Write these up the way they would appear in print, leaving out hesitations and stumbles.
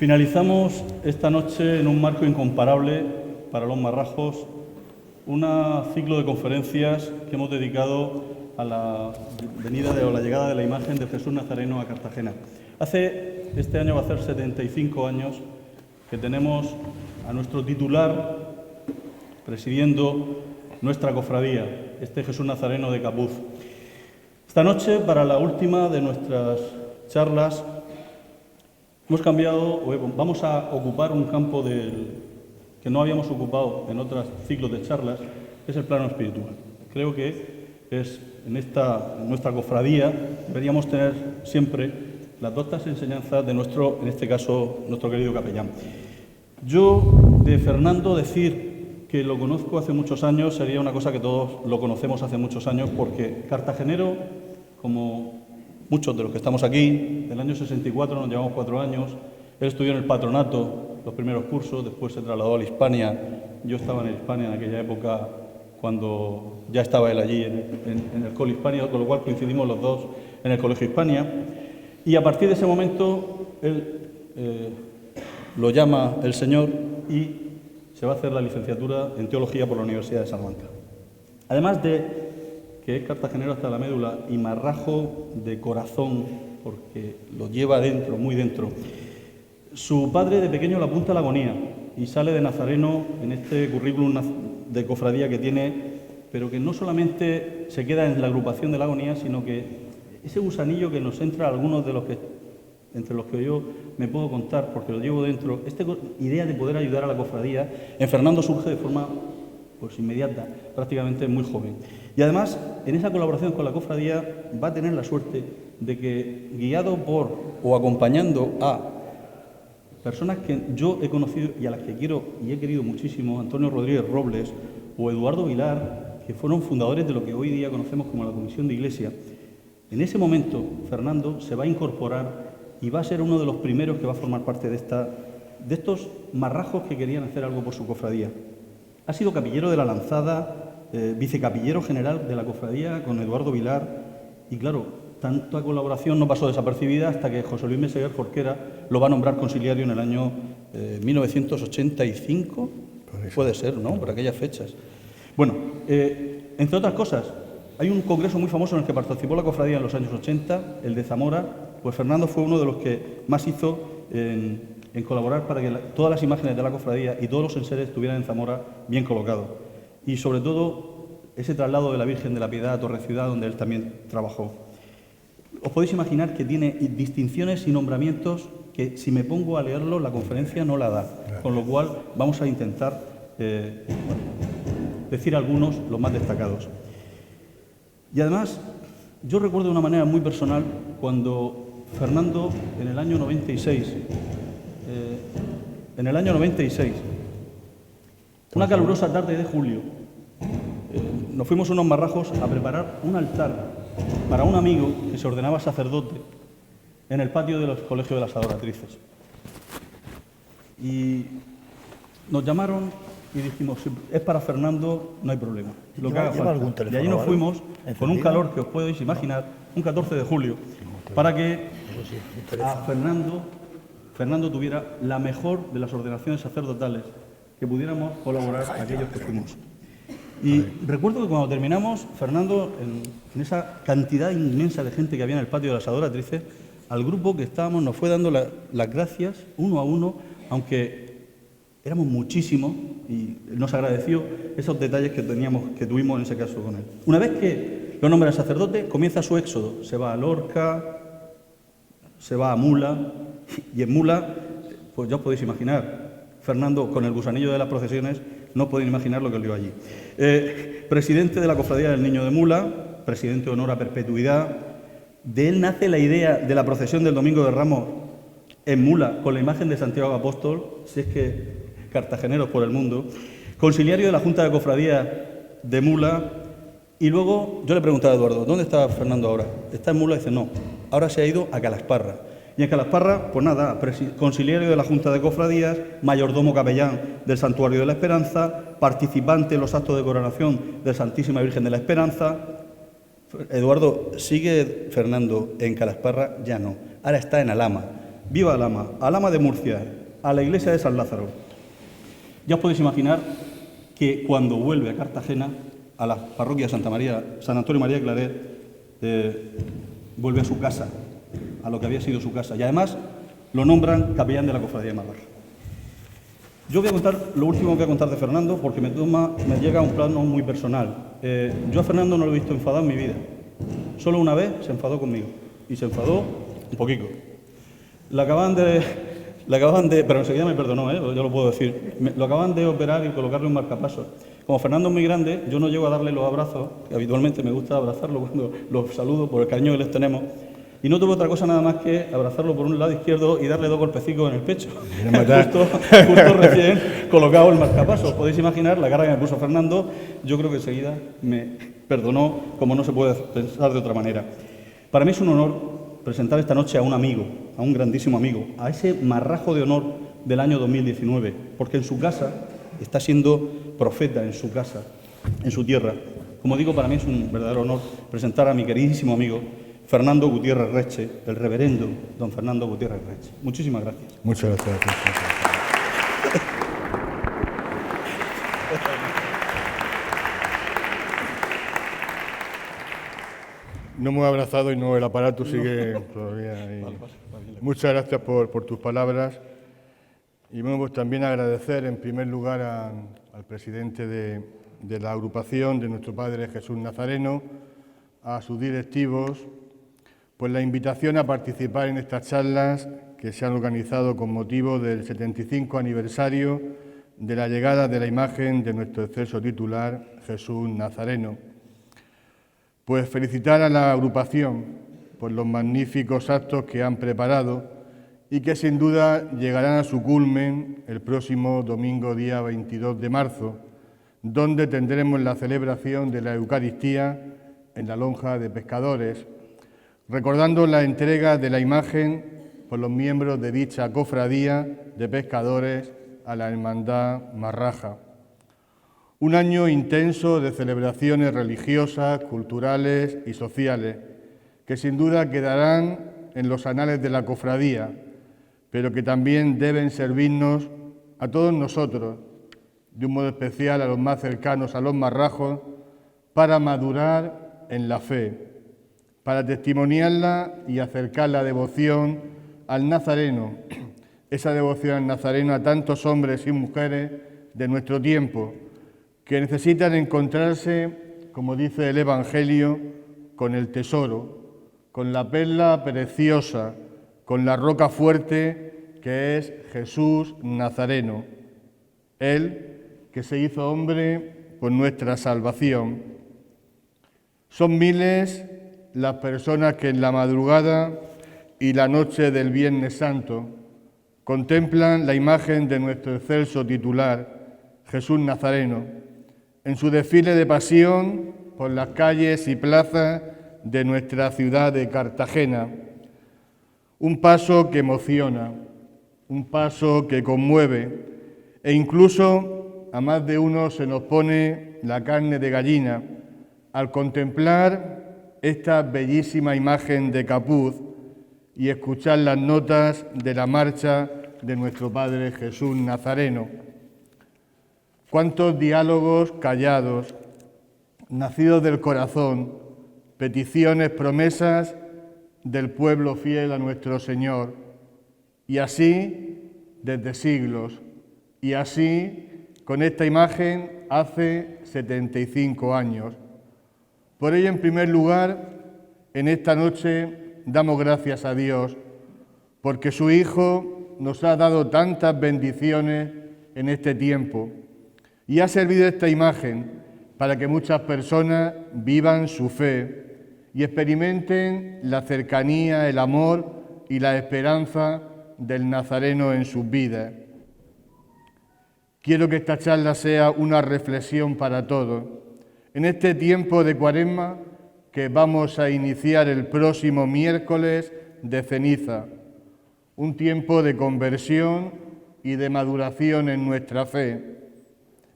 Finalizamos esta noche en un marco incomparable para los marrajos, un ciclo de conferencias que hemos dedicado a la venida o la llegada de la imagen de Jesús Nazareno a Cartagena. Este año va a ser 75 años que tenemos a nuestro titular presidiendo nuestra cofradía, este Jesús Nazareno de Capuz. Esta noche, para la última de nuestras charlas, vamos a ocupar un campo que no habíamos ocupado en otros ciclos de charlas, que es el plano espiritual. Creo que en nuestra cofradía deberíamos tener siempre las doctas enseñanzas de en este caso, nuestro querido capellán. Yo, de Fernando, decir que lo conozco hace muchos años sería una cosa que todos lo conocemos hace muchos años, porque cartagenero, como muchos de los que estamos aquí, del año 64, nos llevamos 4 años. Él estudió en el patronato los primeros cursos, después se trasladó a la Hispania. Yo estaba en el Hispania en aquella época, cuando ya estaba él allí en el Colegio Hispania, con lo cual coincidimos los dos en el Colegio Hispania. Y a partir de ese momento, él lo llama el Señor y se va a hacer la licenciatura en Teología por la Universidad de Salamanca. Además de que es cartagenero hasta la médula y marrajo de corazón, porque lo lleva dentro, muy dentro. Su padre de pequeño lo apunta a la agonía y sale de nazareno en este currículum de cofradía que tiene, pero que no solamente se queda en la agrupación de la agonía, sino que ese gusanillo que nos entra a algunos de entre los que yo me puedo contar, porque lo llevo dentro, esta idea de poder ayudar a la cofradía, en Fernando surge de forma inmediata, prácticamente muy joven. Y además, en esa colaboración con la cofradía va a tener la suerte de que, guiado por o acompañando a personas que yo he conocido y a las que quiero y he querido muchísimo, Antonio Rodríguez Robles o Eduardo Vilar, que fueron fundadores de lo que hoy día conocemos como la Comisión de Iglesia, en ese momento Fernando se va a incorporar y va a ser uno de los primeros que va a formar parte de estos marrajos que querían hacer algo por su cofradía. Ha sido capillero de la Lanzada, vicecapillero general de la cofradía con Eduardo Vilar, y claro, tanta colaboración no pasó desapercibida hasta que José Luis Meseguer Jorquera lo va a nombrar consiliario en el año 1985, puede ser, ¿no?, por aquellas fechas. Bueno, entre otras cosas, hay un congreso muy famoso en el que participó la cofradía en los años 80, el de Zamora. Pues Fernando fue uno de los que más hizo en colaborar para que todas las imágenes de la cofradía y todos los enseres estuvieran en Zamora bien colocados. Y sobre todo ese traslado de la Virgen de la Piedad a Torreciudad, donde él también trabajó. Os podéis imaginar que tiene distinciones y nombramientos que, si me pongo a leerlo, la conferencia no la da. Con lo cual vamos a intentar decir algunos, los más destacados. Y además, yo recuerdo de una manera muy personal cuando Fernando, en el año 96, una calurosa tarde de julio, nos fuimos unos marrajos a preparar un altar para un amigo que se ordenaba sacerdote en el patio del Colegio de las Adoratrices. Y nos llamaron y dijimos, si es para Fernando, no hay problema, lo que haga falta. Y allí nos fuimos con un calor que os podéis imaginar, un 14 de julio, para que a Fernando tuviera la mejor de las ordenaciones sacerdotales, que pudiéramos colaborar aquellos que fuimos. Y recuerdo que cuando terminamos, Fernando, en esa cantidad inmensa de gente que había en el patio de las Adoratrices, al grupo que estábamos nos fue dando las gracias uno a uno, aunque éramos muchísimos, y nos agradeció esos detalles que tuvimos en ese caso con él. Una vez que lo nombra sacerdote, comienza su éxodo. Se va a Lorca, se va a Mula, y en Mula, pues ya os podéis imaginar, Fernando, con el gusanillo de las procesiones, no podéis imaginar lo que olió allí. Presidente de la Cofradía del Niño de Mula, presidente de honor a perpetuidad. De él nace la idea de la procesión del Domingo de Ramos en Mula, con la imagen de Santiago Apóstol, si es que cartageneros por el mundo. Conciliario de la Junta de Cofradía de Mula. Y luego yo le preguntaba a Eduardo, ¿dónde está Fernando ahora? ¿Está en Mula? Y dice, no, ahora se ha ido a Calasparra. Y en Calasparra, pues nada, conciliario de la Junta de Cofradías, mayordomo capellán del Santuario de la Esperanza, participante en los actos de coronación de Santísima Virgen de la Esperanza. Eduardo, ¿sigue Fernando en Calasparra? Ya no. Ahora está en Alhama. viva Alhama de Murcia, a la iglesia de San Lázaro. Ya os podéis imaginar que cuando vuelve a Cartagena, a la parroquia de San Antonio María de Claret, vuelve a su casa, a lo que había sido su casa. Y además lo nombran capellán de la Cofradía de Marraja. Yo voy a contar lo último que voy a contar de Fernando, porque me llega a un plano muy personal. Yo a Fernando no lo he visto enfadado en mi vida. Solo una vez se enfadó conmigo. Y se enfadó un poquito. Le acaban de... Pero enseguida me perdonó, yo lo puedo decir. Lo acaban de operar y colocarle un marcapasos. Como Fernando es muy grande, yo no llego a darle los abrazos, que habitualmente me gusta abrazarlo cuando los saludo por el cariño que les tenemos. Y no tuve otra cosa nada más que abrazarlo por un lado izquierdo y darle 2 golpecitos en el pecho. Justo recién colocado el marcapasos. Podéis imaginar la cara que me puso Fernando. Yo creo que enseguida me perdonó, como no se puede pensar de otra manera. Para mí es un honor presentar esta noche a un amigo, a un grandísimo amigo, a ese marrajo de honor del año 2019, porque en su casa está siendo profeta, en su casa, en su tierra. Como digo, para mí es un verdadero honor presentar a mi queridísimo amigo Fernando Gutiérrez Reche, el reverendo don Fernando Gutiérrez Reche. Muchísimas gracias. Muchas gracias. No me he abrazado y no, el aparato sigue todavía ahí. Muchas gracias por tus palabras. Y bueno, pues también agradecer en primer lugar al presidente de la agrupación, de nuestro Padre Jesús Nazareno, a sus directivos, pues la invitación a participar en estas charlas que se han organizado con motivo del 75 aniversario de la llegada de la imagen de nuestro excelso titular, Jesús Nazareno. Pues felicitar a la agrupación por los magníficos actos que han preparado y que sin duda llegarán a su culmen el próximo domingo día 22 de marzo, donde tendremos la celebración de la Eucaristía en la Lonja de Pescadores, recordando la entrega de la imagen por los miembros de dicha cofradía de pescadores a la Hermandad Marraja. Un año intenso de celebraciones religiosas, culturales y sociales, que sin duda quedarán en los anales de la cofradía, pero que también deben servirnos a todos nosotros, de un modo especial a los más cercanos a los marrajos, para madurar en la fe, para testimoniarla y acercar la devoción al Nazareno, esa devoción al Nazareno a tantos hombres y mujeres de nuestro tiempo, que necesitan encontrarse, como dice el Evangelio, con el tesoro, con la perla preciosa, con la roca fuerte que es Jesús Nazareno, Él que se hizo hombre por nuestra salvación. Son miles las personas que en la madrugada y la noche del Viernes Santo contemplan la imagen de nuestro excelso titular, Jesús Nazareno, en su desfile de pasión por las calles y plazas de nuestra ciudad de Cartagena. Un paso que emociona, un paso que conmueve e incluso a más de uno se nos pone la carne de gallina al contemplar esta bellísima imagen de capuz y escuchar las notas de la marcha de nuestro Padre Jesús Nazareno. Cuántos diálogos callados, nacidos del corazón, peticiones, promesas del pueblo fiel a nuestro Señor, y así desde siglos, y así con esta imagen hace 75 años. Por ello, en primer lugar, en esta noche damos gracias a Dios, porque su Hijo nos ha dado tantas bendiciones en este tiempo, y ha servido esta imagen para que muchas personas vivan su fe y experimenten la cercanía, el amor y la esperanza del Nazareno en sus vidas. Quiero que esta charla sea una reflexión para todos. En este tiempo de Cuaresma que vamos a iniciar el próximo miércoles de ceniza, un tiempo de conversión y de maduración en nuestra fe.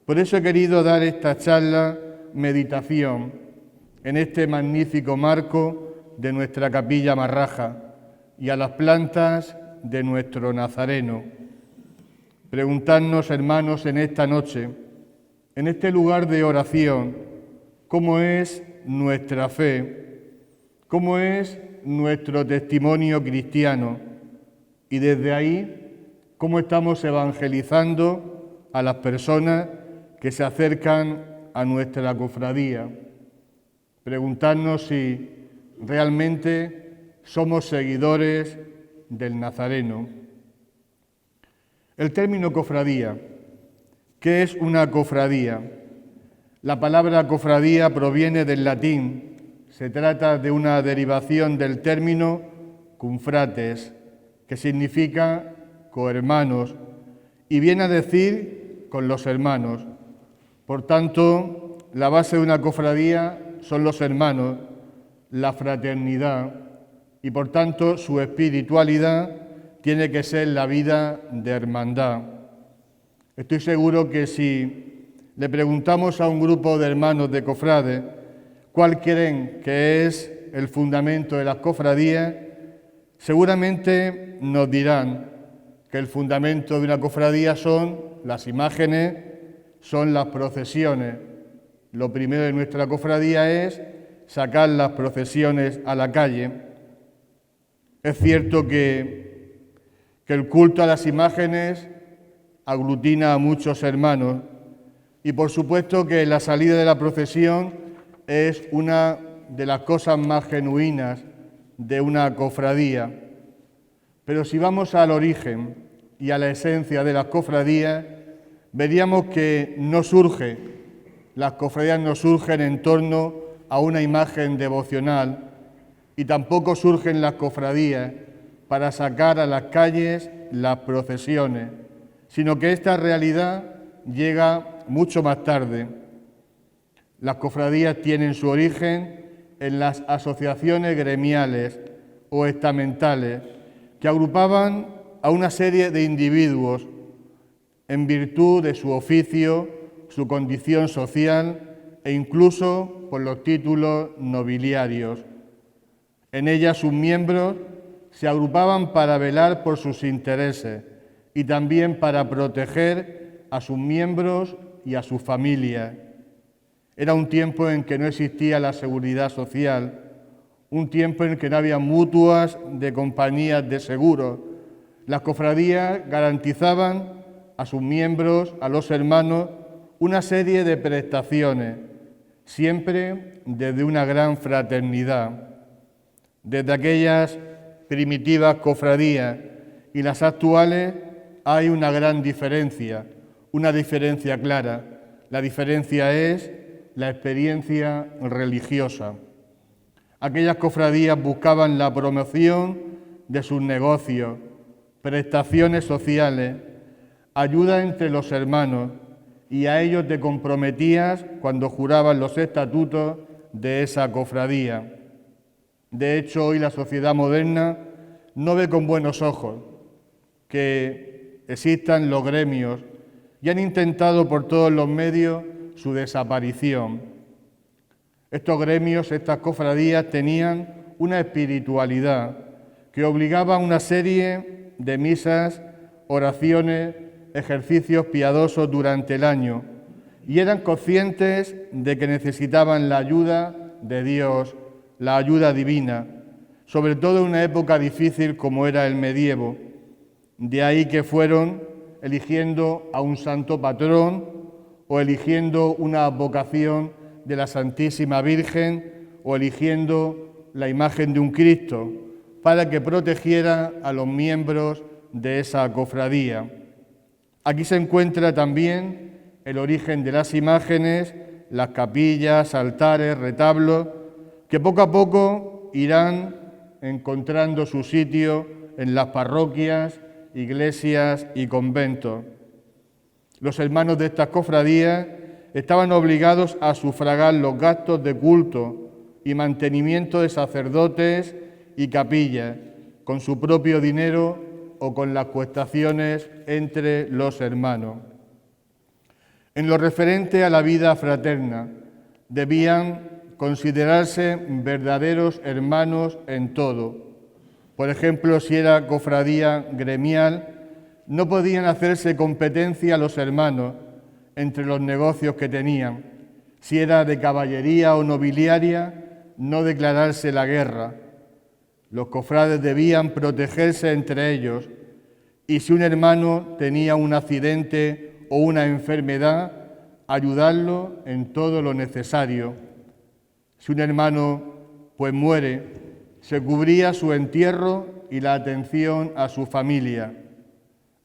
Por eso he querido dar esta charla meditación en este magnífico marco de nuestra capilla Marraja y a las plantas de nuestro Nazareno. Preguntarnos, hermanos, en esta noche, en este lugar de oración, cómo es nuestra fe, cómo es nuestro testimonio cristiano y desde ahí cómo estamos evangelizando a las personas que se acercan a nuestra cofradía. Preguntarnos si realmente somos seguidores del Nazareno. El término cofradía, ¿qué es una cofradía? La palabra cofradía proviene del latín. Se trata de una derivación del término confrates, que significa cohermanos, y viene a decir con los hermanos. Por tanto, la base de una cofradía son los hermanos, la fraternidad, y por tanto su espiritualidad tiene que ser la vida de hermandad. Estoy seguro que si le preguntamos a un grupo de hermanos de cofrades cuál creen que es el fundamento de las cofradías, seguramente nos dirán que el fundamento de una cofradía son las imágenes, son las procesiones. Lo primero de nuestra cofradía es sacar las procesiones a la calle. Es cierto que el culto a las imágenes aglutina a muchos hermanos y por supuesto que la salida de la procesión es una de las cosas más genuinas de una cofradía. Pero si vamos al origen y a la esencia de las cofradías, veríamos que las cofradías no surgen en torno a una imagen devocional y tampoco surgen las cofradías para sacar a las calles las procesiones, sino que esta realidad llega mucho más tarde. Las cofradías tienen su origen en las asociaciones gremiales o estamentales que agrupaban a una serie de individuos en virtud de su oficio, su condición social e incluso por los títulos nobiliarios. En ellas sus miembros se agrupaban para velar por sus intereses y también para proteger a sus miembros y a sus familias. Era un tiempo en que no existía la seguridad social, un tiempo en que no había mutuas de compañías de seguros. Las cofradías garantizaban a sus miembros, a los hermanos, una serie de prestaciones, siempre desde una gran fraternidad. Desde aquellas primitivas cofradías y las actuales hay una gran diferencia, una diferencia clara. La diferencia es la experiencia religiosa. Aquellas cofradías buscaban la promoción de sus negocios, prestaciones sociales, ayuda entre los hermanos, y a ellos te comprometías cuando juraban los estatutos de esa cofradía. De hecho, hoy la sociedad moderna no ve con buenos ojos que existan los gremios y han intentado por todos los medios su desaparición. Estos gremios, estas cofradías, tenían una espiritualidad que obligaba a una serie de misas, oraciones, ejercicios piadosos durante el año y eran conscientes de que necesitaban la ayuda de Dios, la ayuda divina, sobre todo en una época difícil como era el medievo. De ahí que fueron eligiendo a un santo patrón o eligiendo una advocación de la Santísima Virgen o eligiendo la imagen de un Cristo para que protegiera a los miembros de esa cofradía. Aquí se encuentra también el origen de las imágenes, las capillas, altares, retablos, que poco a poco irán encontrando su sitio en las parroquias, iglesias y conventos. Los hermanos de estas cofradías estaban obligados a sufragar los gastos de culto y mantenimiento de sacerdotes y capillas con su propio dinero o con las coestaciones entre los hermanos. En lo referente a la vida fraterna, debían considerarse verdaderos hermanos en todo. Por ejemplo, si era cofradía gremial, no podían hacerse competencia los hermanos entre los negocios que tenían. Si era de caballería o nobiliaria, no declararse la guerra. Los cofrades debían protegerse entre ellos, y si un hermano tenía un accidente o una enfermedad, ayudarlo en todo lo necesario. Si un hermano pues muere, se cubría su entierro y la atención a su familia.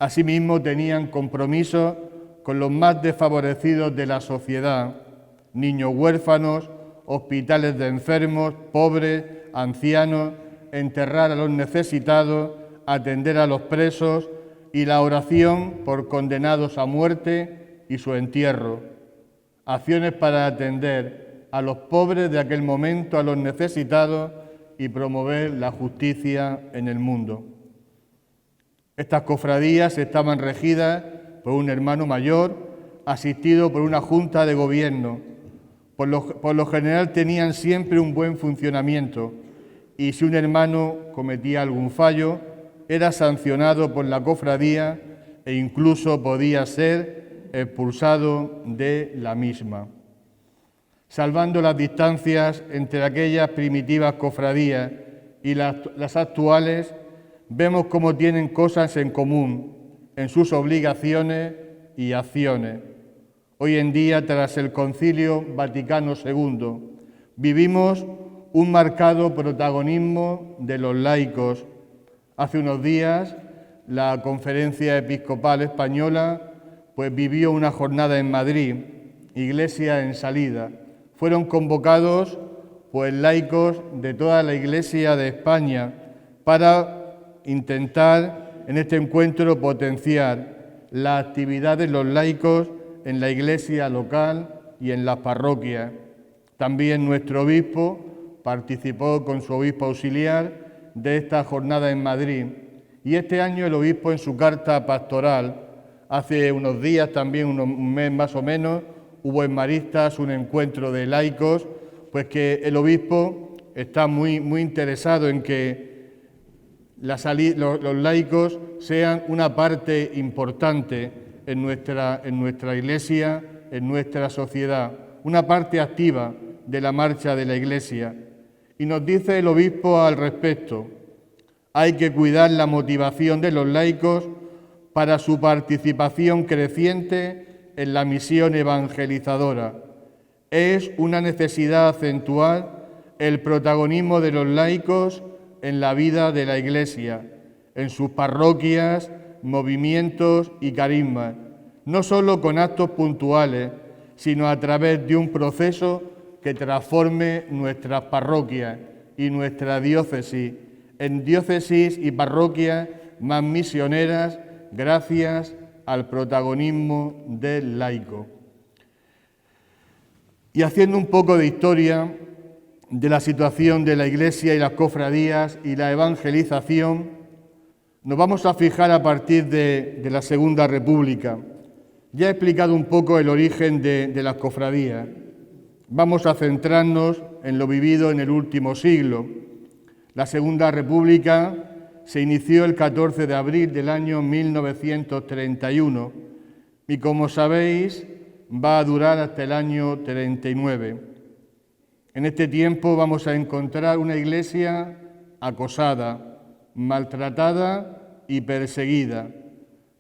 Asimismo, tenían compromisos con los más desfavorecidos de la sociedad, niños huérfanos, hospitales de enfermos, pobres, ancianos, enterrar a los necesitados, atender a los presos y la oración por condenados a muerte y su entierro. Acciones para atender a los pobres de aquel momento, a los necesitados y promover la justicia en el mundo. Estas cofradías estaban regidas por un hermano mayor, asistido por una junta de gobierno. Por lo general tenían siempre un buen funcionamiento, y si un hermano cometía algún fallo, era sancionado por la cofradía e incluso podía ser expulsado de la misma. Salvando las distancias entre aquellas primitivas cofradías y las actuales, vemos cómo tienen cosas en común en sus obligaciones y acciones. Hoy en día, tras el Concilio Vaticano II, vivimos un marcado protagonismo de los laicos. Hace unos días, la Conferencia Episcopal Española vivió una jornada en Madrid, Iglesia en Salida. Fueron convocados laicos de toda la Iglesia de España para intentar en este encuentro potenciar la actividad de los laicos en la iglesia local y en las parroquias. También nuestro obispo participó con su obispo auxiliar de esta jornada en Madrid. Y este año el obispo, en su carta pastoral, hace unos días, también un mes más o menos, hubo en Maristas un encuentro de laicos, pues que el obispo está muy interesado en que los laicos sean una parte importante en nuestra Iglesia, en nuestra sociedad, una parte activa de la marcha de la Iglesia. Y nos dice el obispo al respecto: hay que cuidar la motivación de los laicos para su participación creciente en la misión evangelizadora. Es una necesidad acentuar el protagonismo de los laicos en la vida de la Iglesia, en sus parroquias, movimientos y carismas, no solo con actos puntuales, sino a través de un proceso que transforme nuestras parroquias y nuestra diócesis en diócesis y parroquias más misioneras gracias al protagonismo del laico. Y haciendo un poco de historia de la situación de la Iglesia y las cofradías y la evangelización, nos vamos a fijar a partir de la Segunda República. Ya he explicado un poco el origen de las cofradías. Vamos a centrarnos en lo vivido en el último siglo. La Segunda República se inició el 14 de abril del año 1931 y, como sabéis, va a durar hasta el año 39. En este tiempo vamos a encontrar una Iglesia acosada, maltratada y perseguida.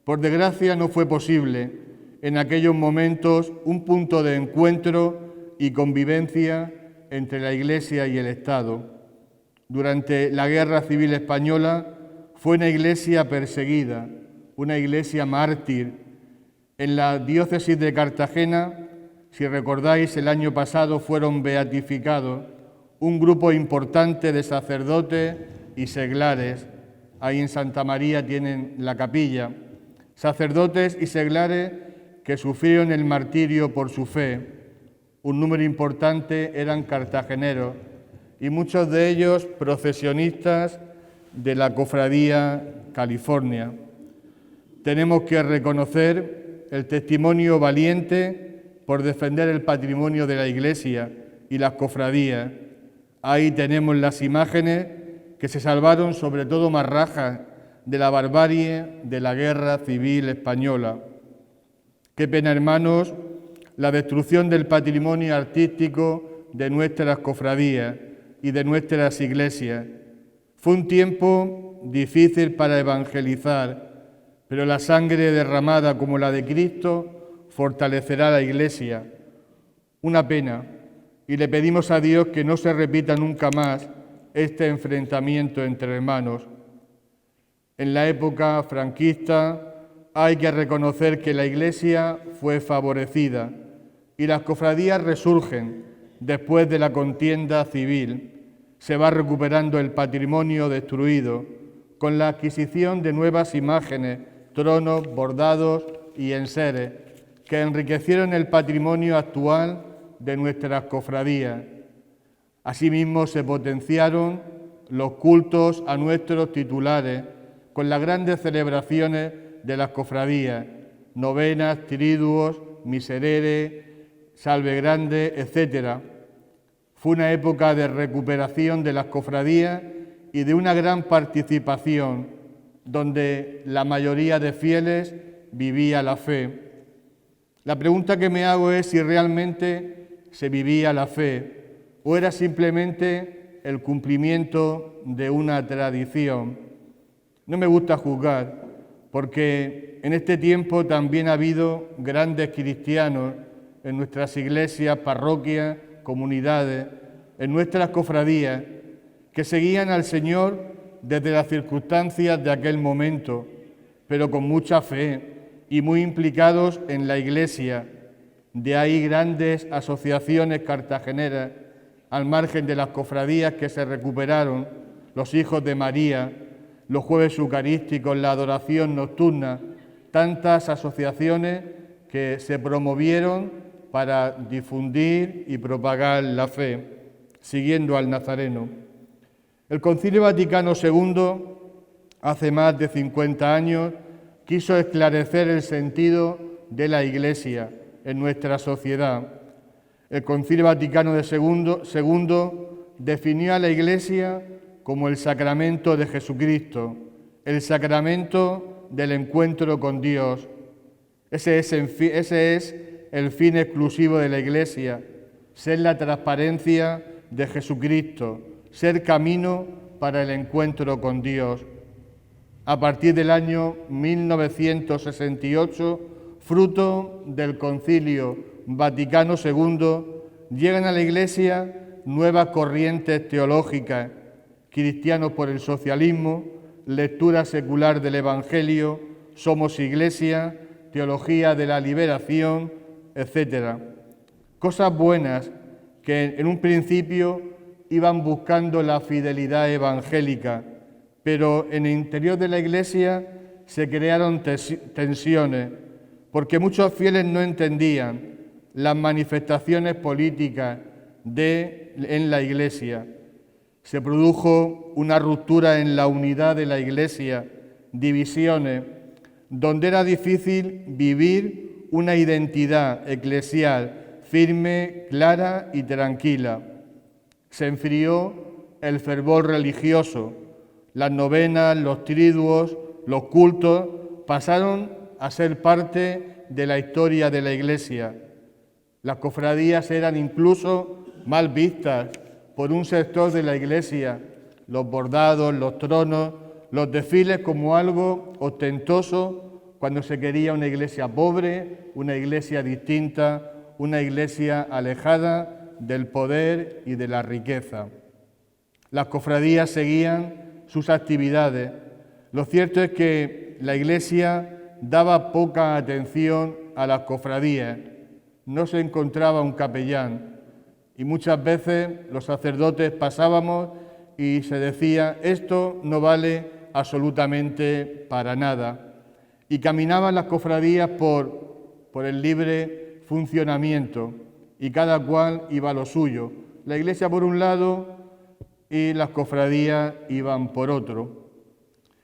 Por desgracia, no fue posible en aquellos momentos un punto de encuentro y convivencia entre la Iglesia y el Estado. Durante la Guerra Civil Española fue una Iglesia perseguida, una Iglesia mártir. En la diócesis de Cartagena, si recordáis, el año pasado fueron beatificados un grupo importante de sacerdotes y seglares. Ahí en Santa María tienen la capilla. Sacerdotes y seglares que sufrieron el martirio por su fe. Un número importante eran cartageneros y muchos de ellos procesionistas de la Cofradía California. Tenemos que reconocer el testimonio valiente por defender el patrimonio de la Iglesia y las cofradías. Ahí tenemos las imágenes que se salvaron sobre todo marrajas de la barbarie de la guerra civil española. Qué pena, hermanos, la destrucción del patrimonio artístico de nuestras cofradías y de nuestras iglesias. Fue un tiempo difícil para evangelizar, pero la sangre derramada como la de Cristo fortalecerá la Iglesia. Una pena, y le pedimos a Dios que no se repita nunca más este enfrentamiento entre hermanos. En la época franquista hay que reconocer que la Iglesia fue favorecida y las cofradías resurgen después de la contienda civil. Se va recuperando el patrimonio destruido con la adquisición de nuevas imágenes, tronos, bordados y enseres que enriquecieron el patrimonio actual de nuestras cofradías. Asimismo, se potenciaron los cultos a nuestros titulares con las grandes celebraciones de las cofradías, novenas, triduos, miserere, salve grande, etc. Fue una época de recuperación de las cofradías y de una gran participación, donde la mayoría de fieles vivía la fe. La pregunta que me hago es si realmente se vivía la fe o era simplemente el cumplimiento de una tradición. No me gusta juzgar, porque en este tiempo también ha habido grandes cristianos en nuestras iglesias, parroquias, comunidades, en nuestras cofradías, que seguían al Señor desde las circunstancias de aquel momento, pero con mucha fe y muy implicados en la Iglesia. De ahí grandes asociaciones cartageneras, al margen de las cofradías que se recuperaron, los Hijos de María, los jueves eucarísticos, la adoración nocturna, tantas asociaciones que se promovieron para difundir y propagar la fe, siguiendo al Nazareno. El Concilio Vaticano II, hace más de 50 años, quiso esclarecer el sentido de la Iglesia en nuestra sociedad. El Concilio Vaticano II definió a la Iglesia como el sacramento de Jesucristo, el sacramento del encuentro con Dios. Ese es el fin exclusivo de la Iglesia, ser la transparencia de Jesucristo, ser camino para el encuentro con Dios. A partir del año 1968, fruto del Concilio Vaticano II, llegan a la Iglesia nuevas corrientes teológicas, cristianos por el socialismo, lectura secular del Evangelio, somos Iglesia, teología de la liberación, etc. Cosas buenas que en un principio iban buscando la fidelidad evangélica, pero en el interior de la Iglesia se crearon tensiones, porque muchos fieles no entendían las manifestaciones políticas en la Iglesia. Se produjo una ruptura en la unidad de la Iglesia, divisiones, donde era difícil vivir una identidad eclesial firme, clara y tranquila. Se enfrió el fervor religioso, las novenas, los triduos, los cultos pasaron a ser parte de la historia de la Iglesia. Las cofradías eran incluso mal vistas por un sector de la Iglesia, los bordados, los tronos, los desfiles como algo ostentoso cuando se quería una iglesia pobre, una iglesia distinta, una iglesia alejada del poder y de la riqueza. Las cofradías seguían sus actividades. Lo cierto es que la Iglesia daba poca atención a las cofradías. No se encontraba un capellán y muchas veces los sacerdotes pasábamos y se decía, esto no vale absolutamente para nada. Y caminaban las cofradías por el libre funcionamiento y cada cual iba a lo suyo. La Iglesia por un lado y las cofradías iban por otro.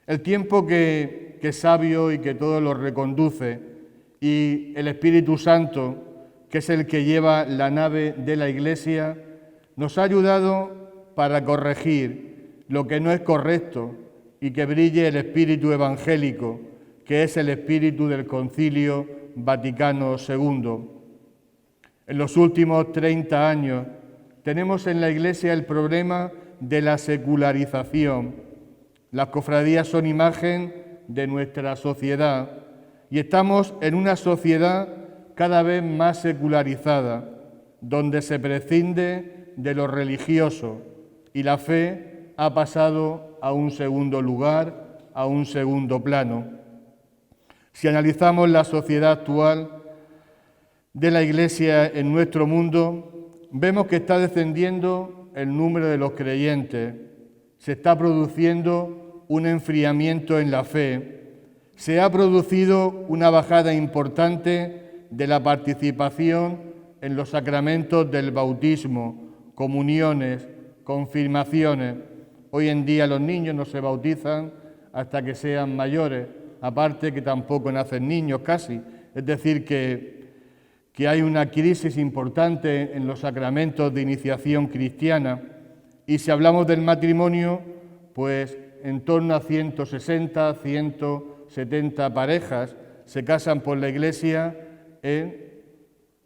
El tiempo que es sabio y que todo lo reconduce, y el Espíritu Santo, que es el que lleva la nave de la Iglesia, nos ha ayudado para corregir lo que no es correcto y que brille el espíritu evangélico, que es el espíritu del Concilio Vaticano II. En los últimos 30 años tenemos en la Iglesia el problema de la secularización. Las cofradías son imagen de nuestra sociedad y estamos en una sociedad cada vez más secularizada, donde se prescinde de lo religioso y la fe ha pasado a un segundo lugar, a un segundo plano. Si analizamos la sociedad actual de la Iglesia en nuestro mundo, vemos que está descendiendo el número de los creyentes, se está produciendo un enfriamiento en la fe, se ha producido una bajada importante de la participación en los sacramentos del bautismo, comuniones, confirmaciones. Hoy en día los niños no se bautizan hasta que sean mayores, aparte que tampoco nacen niños casi. Es decir, que hay una crisis importante en los sacramentos de iniciación cristiana. Y si hablamos del matrimonio, pues en torno a 160, 170 parejas se casan por la Iglesia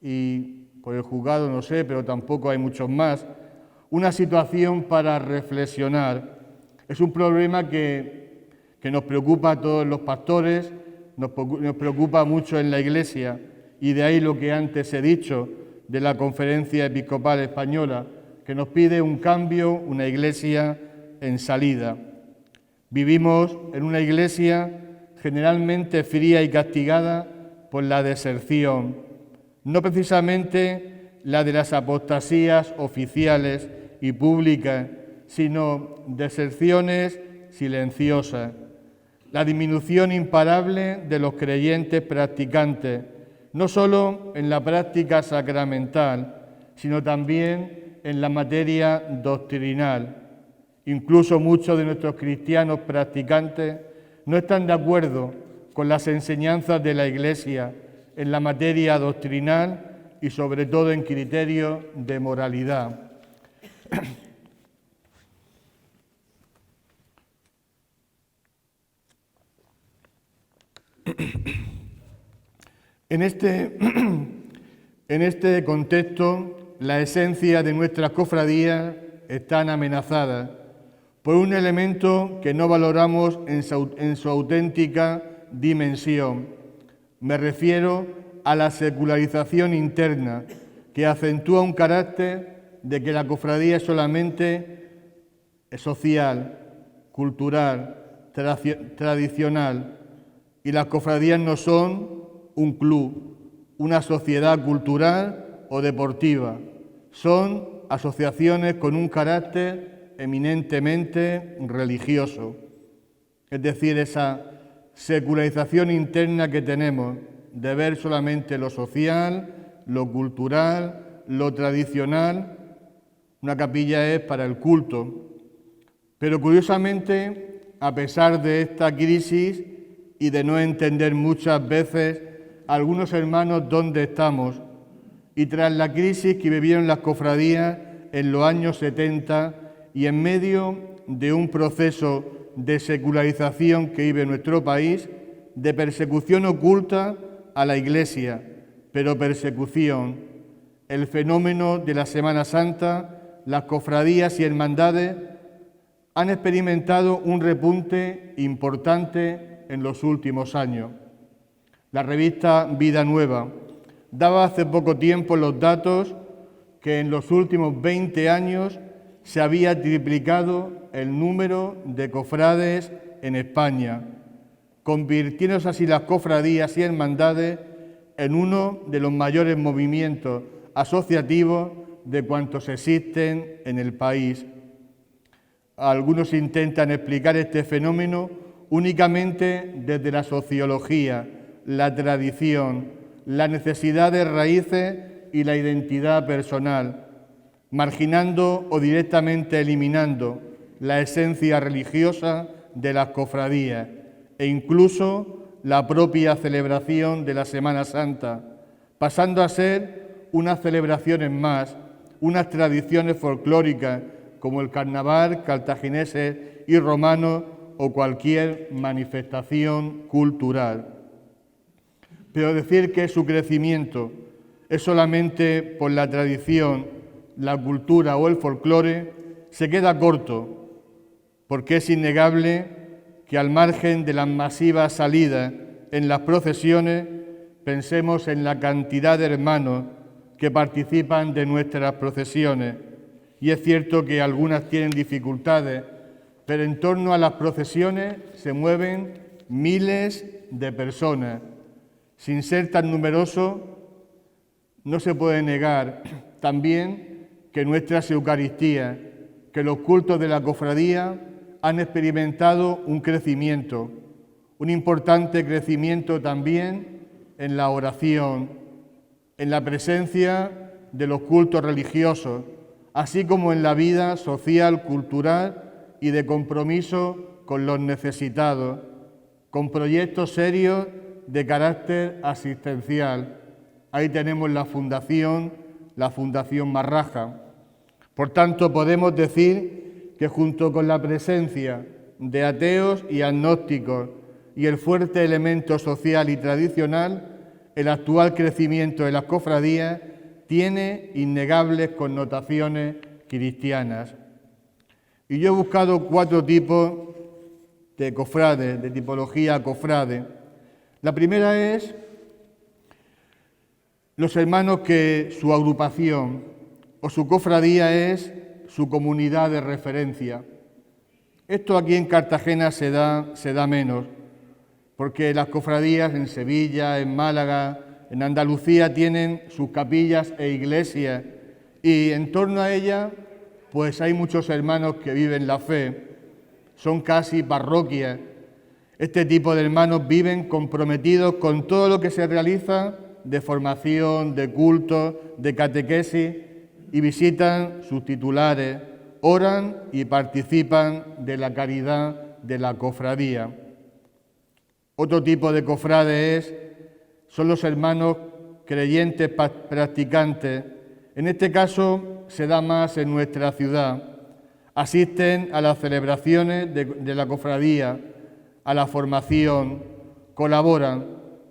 y por el juzgado no sé, pero tampoco hay muchos más. Una situación para reflexionar. Es un problema que nos preocupa a todos los pastores, nos preocupa mucho en la Iglesia, y de ahí lo que antes he dicho de la Conferencia Episcopal Española, que nos pide un cambio, una Iglesia en salida. Vivimos en una Iglesia generalmente fría y castigada por la deserción, no precisamente la de las apostasías oficiales y públicas, sino deserciones silenciosas, la disminución imparable de los creyentes practicantes, no solo en la práctica sacramental, sino también en la materia doctrinal. Incluso muchos de nuestros cristianos practicantes no están de acuerdo con las enseñanzas de la Iglesia en la materia doctrinal y sobre todo en criterios de moralidad. En este contexto, la esencia de nuestras cofradías están amenazadas por un elemento que no valoramos en su auténtica dimensión. Me refiero a la secularización interna, que acentúa un carácter de que la cofradía es solamente social, cultural, tradicional, y las cofradías no son un club, una sociedad cultural o deportiva. Son asociaciones con un carácter eminentemente religioso. Es decir, esa secularización interna que tenemos de ver solamente lo social, lo cultural, lo tradicional. Una capilla es para el culto. Pero curiosamente, a pesar de esta crisis y de no entender muchas veces algunos hermanos dónde estamos, y tras la crisis que vivieron las cofradías en los años 70 y en medio de un proceso de secularización que vive nuestro país, de persecución oculta a la Iglesia, pero persecución, el fenómeno de la Semana Santa, las cofradías y hermandades han experimentado un repunte importante en los últimos años. La revista Vida Nueva daba hace poco tiempo los datos que en los últimos 20 años se había triplicado el número de cofrades en España, convirtiéndose así las cofradías y hermandades en uno de los mayores movimientos asociativos de cuantos existen en el país. Algunos intentan explicar este fenómeno únicamente desde la sociología, la tradición, la necesidad de raíces y la identidad personal, marginando o directamente eliminando la esencia religiosa de las cofradías e incluso la propia celebración de la Semana Santa, pasando a ser unas celebraciones más, unas tradiciones folclóricas como el carnaval, cartagineses y romanos o cualquier manifestación cultural. Pero decir que su crecimiento es solamente por la tradición, la cultura o el folclore se queda corto, porque es innegable que al margen de las masivas salidas en las procesiones, pensemos en la cantidad de hermanos que participan de nuestras procesiones. Y es cierto que algunas tienen dificultades, pero en torno a las procesiones se mueven miles de personas. Sin ser tan numerosos, no se puede negar también que nuestras Eucaristías, que los cultos de la cofradía han experimentado un crecimiento, un importante crecimiento también en la oración, en la presencia de los cultos religiosos, así como en la vida social, cultural y de compromiso con los necesitados, con proyectos serios de carácter asistencial. Ahí tenemos la Fundación Marraja. Por tanto, podemos decir que junto con la presencia de ateos y agnósticos y el fuerte elemento social y tradicional, el actual crecimiento de las cofradías tiene innegables connotaciones cristianas. Y yo he buscado 4 tipos de cofrades, de tipología cofrade. La primera es los hermanos que su agrupación o su cofradía es su comunidad de referencia. Esto aquí en Cartagena se da menos, porque las cofradías en Sevilla, en Málaga, en Andalucía tienen sus capillas e iglesias y en torno a ellas pues hay muchos hermanos que viven la fe, son casi parroquias. Este tipo de hermanos viven comprometidos con todo lo que se realiza de formación, de culto, de catequesis y visitan sus titulares, oran y participan de la caridad de la cofradía. Otro tipo de cofrades son los hermanos creyentes practicantes. En este caso se da más en nuestra ciudad. Asisten a las celebraciones de la cofradía, a la formación, colaboran,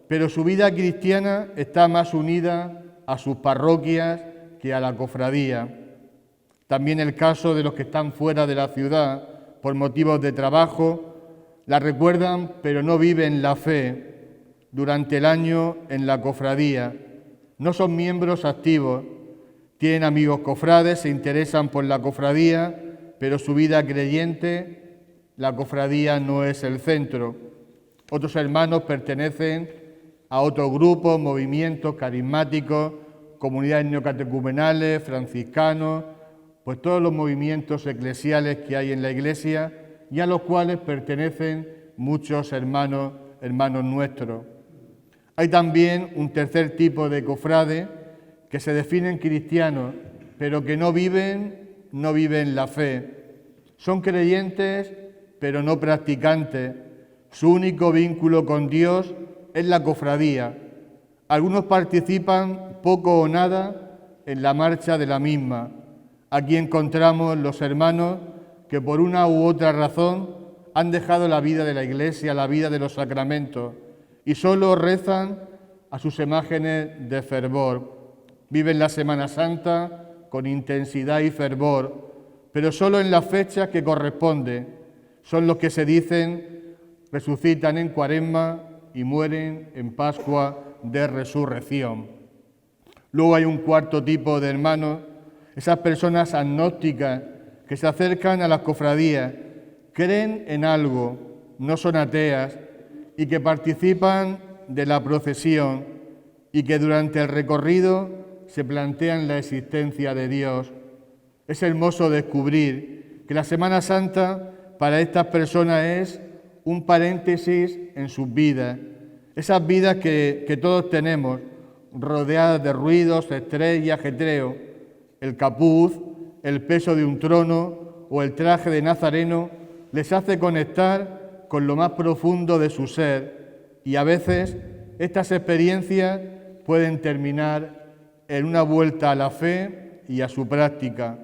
pero su vida cristiana está más unida a sus parroquias que a la cofradía. También el caso de los que están fuera de la ciudad por motivos de trabajo, la recuerdan pero no viven la fe durante el año en la cofradía. No son miembros activos, tienen amigos cofrades, se interesan por la cofradía, pero su vida creyente, la cofradía no es el centro. Otros hermanos pertenecen a otros grupos, movimientos carismáticos, comunidades neocatecumenales, franciscanos, pues todos los movimientos eclesiales que hay en la Iglesia y a los cuales pertenecen muchos hermanos nuestros. Hay también un tercer tipo de cofrades que se definen cristianos, pero que no viven la fe. Son creyentes, pero no practicantes. Su único vínculo con Dios es la cofradía. Algunos participan poco o nada en la marcha de la misma. Aquí encontramos los hermanos que por una u otra razón han dejado la vida de la Iglesia, la vida de los sacramentos, y solo rezan a sus imágenes de fervor. Viven la Semana Santa con intensidad y fervor, pero solo en las fechas que corresponde. Son los que se dicen, resucitan en Cuaresma y mueren en Pascua de Resurrección. Luego hay un cuarto tipo de hermanos, esas personas agnósticas que se acercan a las cofradías, creen en algo, no son ateas y que participan de la procesión y que durante el recorrido se plantean la existencia de Dios. Es hermoso descubrir que la Semana Santa para estas personas es un paréntesis en sus vidas, esas vidas que todos tenemos, rodeadas de ruidos, estrés y ajetreo. El capuz, el peso de un trono o el traje de nazareno les hace conectar con lo más profundo de su ser y a veces estas experiencias pueden terminar en una vuelta a la fe y a su práctica.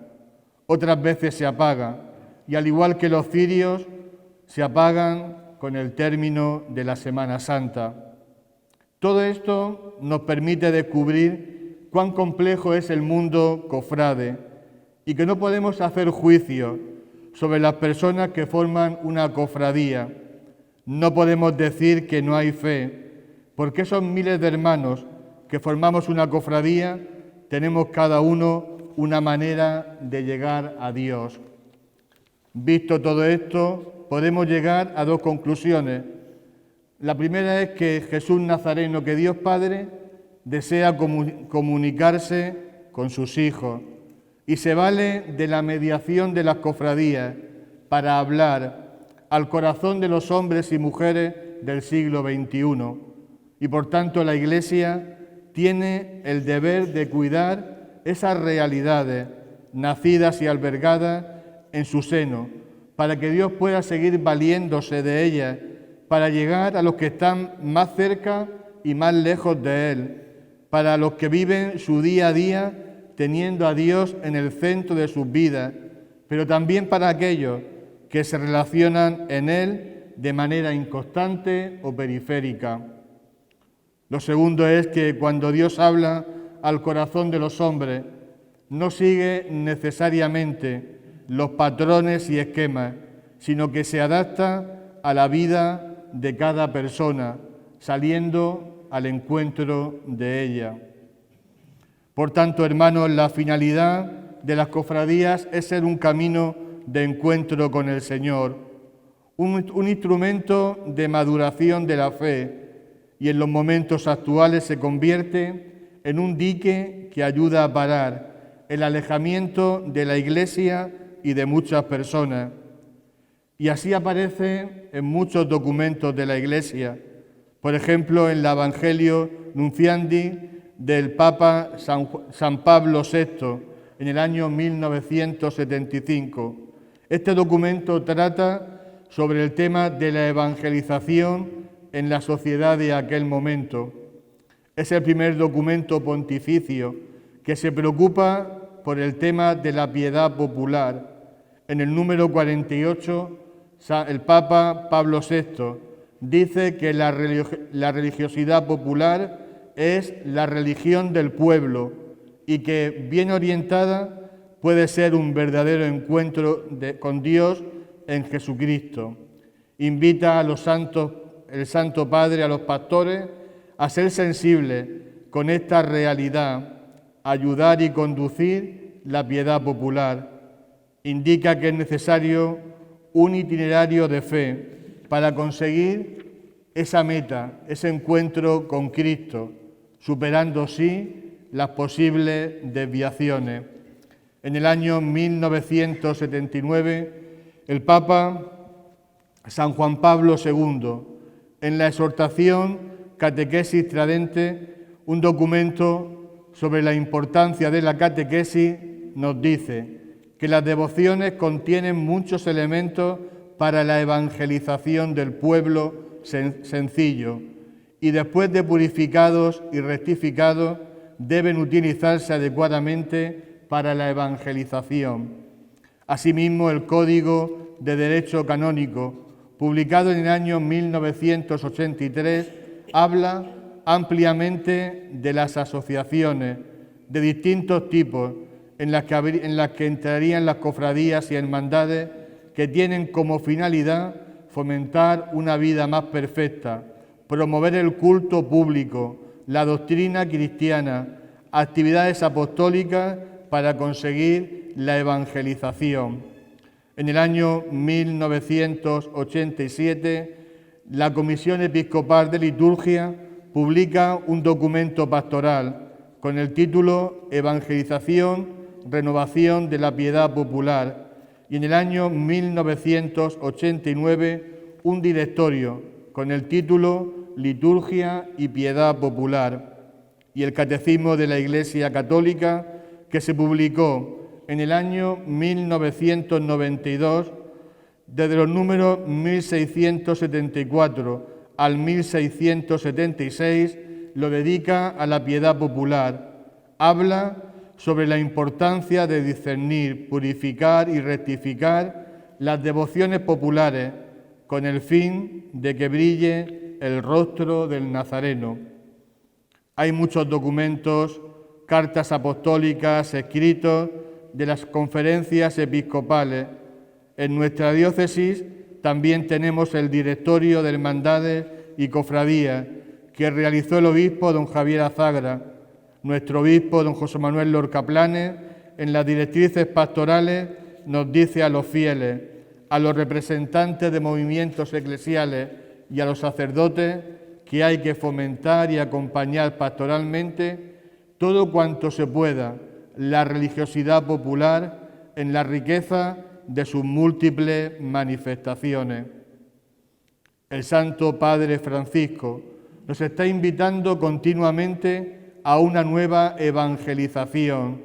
otras veces se apaga, y al igual que los cirios, se apagan con el término de la Semana Santa. Todo esto nos permite descubrir cuán complejo es el mundo cofrade y que no podemos hacer juicio sobre las personas que forman una cofradía. No podemos decir que no hay fe, porque esos miles de hermanos que formamos una cofradía tenemos cada uno una manera de llegar a Dios. Visto todo esto, podemos llegar a dos conclusiones. La primera es que Jesús Nazareno, que Dios Padre, desea comunicarse con sus hijos y se vale de la mediación de las cofradías para hablar al corazón de los hombres y mujeres del siglo XXI. Y por tanto la Iglesia tiene el deber de cuidar esas realidades nacidas y albergadas en su seno, para que Dios pueda seguir valiéndose de ellas, para llegar a los que están más cerca y más lejos de Él, para los que viven su día a día teniendo a Dios en el centro de sus vidas, pero también para aquellos que se relacionan en Él de manera inconstante o periférica. Lo segundo es que cuando Dios habla al corazón de los hombres, no sigue necesariamente los patrones y esquemas, sino que se adapta a la vida de cada persona, saliendo al encuentro de ella. Por tanto, hermanos, la finalidad de las cofradías es ser un camino de encuentro con el Señor, un instrumento de maduración de la fe, y en los momentos actuales se convierte en un dique que ayuda a parar el alejamiento de la Iglesia y de muchas personas. Y así aparece en muchos documentos de la Iglesia, por ejemplo, en el Evangelio Nunciandi del Papa San Pablo VI, en el año 1975. Este documento trata sobre el tema de la evangelización en la sociedad de aquel momento. Es el primer documento pontificio que se preocupa por el tema de la piedad popular. En el número 48, el Papa Pablo VI dice que la religiosidad popular es la religión del pueblo y que, bien orientada, puede ser un verdadero encuentro con Dios en Jesucristo. Invita a los santos, el Santo Padre, a los pastores, a ser sensibles con esta realidad, ayudar y conducir la piedad popular. Indica que es necesario un itinerario de fe para conseguir esa meta, ese encuentro con Cristo, superando sí las posibles desviaciones. En el año 1979, el Papa San Juan Pablo II, en la exhortación Catequesis Tradente, un documento sobre la importancia de la catequesis, nos dice que las devociones contienen muchos elementos para la evangelización del pueblo sencillo y después de purificados y rectificados deben utilizarse adecuadamente para la evangelización. Asimismo, el Código de Derecho Canónico, publicado en el año 1983, habla ampliamente de las asociaciones de distintos tipos en las que entrarían las cofradías y hermandades que tienen como finalidad fomentar una vida más perfecta, promover el culto público, la doctrina cristiana, actividades apostólicas para conseguir la evangelización. En el año 1987, la Comisión Episcopal de Liturgia publica un documento pastoral con el título Evangelización, renovación de la piedad popular, y en el año 1989 un directorio con el título Liturgia y piedad popular, y el Catecismo de la Iglesia Católica, que se publicó en el año 1992, desde los números 1674 al 1676, lo dedica a la piedad popular. Habla sobre la importancia de discernir, purificar y rectificar las devociones populares con el fin de que brille el rostro del Nazareno. Hay muchos documentos, cartas apostólicas, escritos de las conferencias episcopales. En nuestra diócesis también tenemos el directorio de hermandades y cofradías que realizó el obispo don Javier Azagra. Nuestro obispo don José Manuel Lorca Planes, en las directrices pastorales, nos dice a los fieles, a los representantes de movimientos eclesiales y a los sacerdotes que hay que fomentar y acompañar pastoralmente todo cuanto se pueda la religiosidad popular en la riqueza de sus múltiples manifestaciones. El Santo Padre Francisco nos está invitando continuamente a una nueva evangelización